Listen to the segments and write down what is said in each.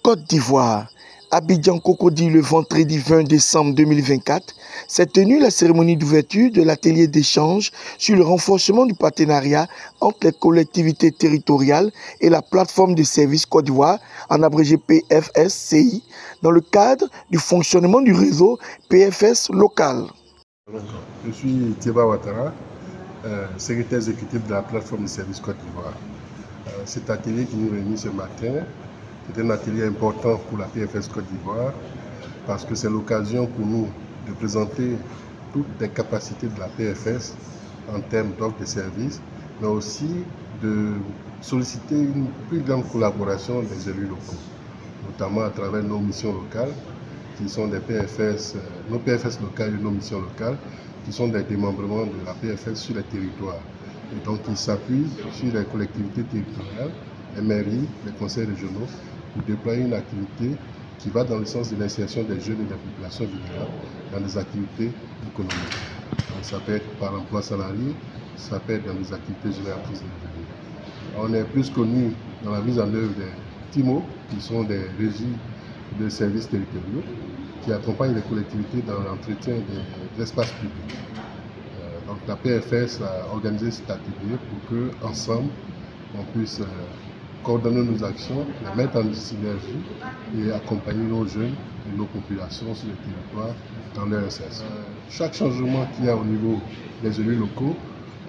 Côte d'Ivoire. Abidjan Cocody le vendredi 20 décembre 2024 s'est tenue la cérémonie d'ouverture de l'atelier d'échange sur le renforcement du partenariat entre les collectivités territoriales et la plateforme de services Côte d'Ivoire, en abrégé PFS-CI, dans le cadre du fonctionnement du réseau PFS local. Je suis Thieba Ouattara, secrétaire exécutif de la plateforme de services Côte d'Ivoire. Cet atelier qui nous réunit ce matin, c'est un atelier important pour la PFS Côte d'Ivoire parce que c'est l'occasion pour nous de présenter toutes les capacités de la PFS en termes d'offres de services, mais aussi de solliciter une plus grande collaboration des élus locaux, notamment à travers nos missions locales, qui sont des PFS, nos PFS locales et nos missions locales, qui sont des démembrements de la PFS sur les territoires. Et donc, ils s'appuient sur les collectivités territoriales, les mairies, les conseils régionaux, pour déployer une activité qui va dans le sens de l'insertion des jeunes et des populations vulnérables dans des activités économiques. Donc, ça peut être par emploi salarié, ça peut être dans des activités génératrices de revenus. On est plus connu dans la mise en œuvre des TIMO, qui sont des régies de services territoriaux, qui accompagnent les collectivités dans l'entretien des espaces publics. Donc la PFS a organisé cet atelier pour qu'ensemble, on puisse coordonner nos actions, les mettre en synergie et accompagner nos jeunes et nos populations sur le territoire dans leur insertion. Chaque changement qu'il y a au niveau des élus locaux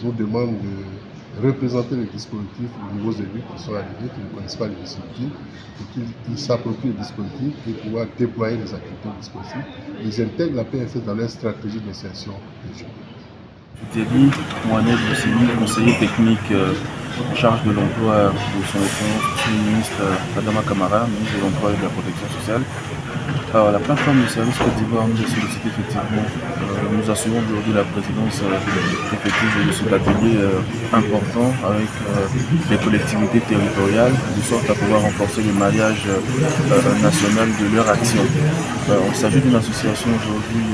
nous demande de représenter les dispositifs aux nouveaux élus qui sont arrivés, qui ne connaissent pas les dispositifs, pour qu'ils s'approprient les dispositifs et pouvoir déployer les activités du dispositif. Ils intègrent la PFS dans leur stratégie d'insertion des jeunes. Thierry Mohamed Boussini, conseiller technique en charge de l'emploi de son excellence ministre Adama Kamara, ministre de l'Emploi et de la Protection sociale. Alors, la plateforme de services Côte d'Ivoire nous a sollicité effectivement. Nous assurons aujourd'hui la présidence effective de cet atelier important avec les collectivités territoriales, de sorte à pouvoir renforcer le maillage national de leur action. Il s'agit d'une association aujourd'hui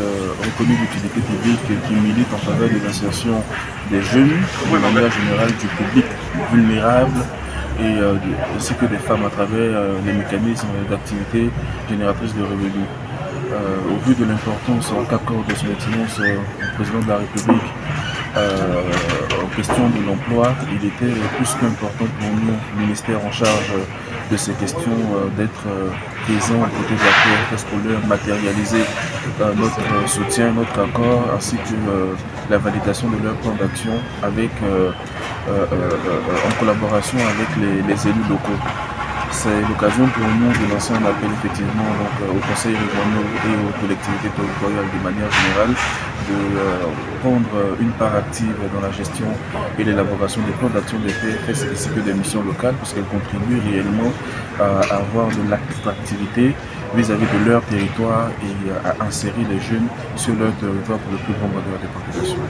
reconnue d'utilité publique qui milite en faveur de l'insertion des jeunes, de manière générale du public vulnérable, et ainsi que des femmes à travers les mécanismes d'activité génératrices de revenus. Au vu de l'importance qu'accorde son excellence le président de la République en question de l'emploi, il était plus qu'important pour nous, ministère en charge de ces questions, d'être présents aux côtés de la PFS pour leur matérialiser notre soutien, notre accord, ainsi que la validation de leur plan d'action avec en collaboration avec les élus locaux. C'est l'occasion pour nous de lancer un appel effectivement donc, aux conseils régionaux et aux collectivités territoriales de manière générale de prendre une part active dans la gestion et l'élaboration des plans d'action des PFS ainsi que des missions locales, parce qu'elles contribuent réellement à avoir de l'attractivité vis-à-vis de leur territoire et à insérer les jeunes sur leur territoire pour le plus grand bonheur des populations.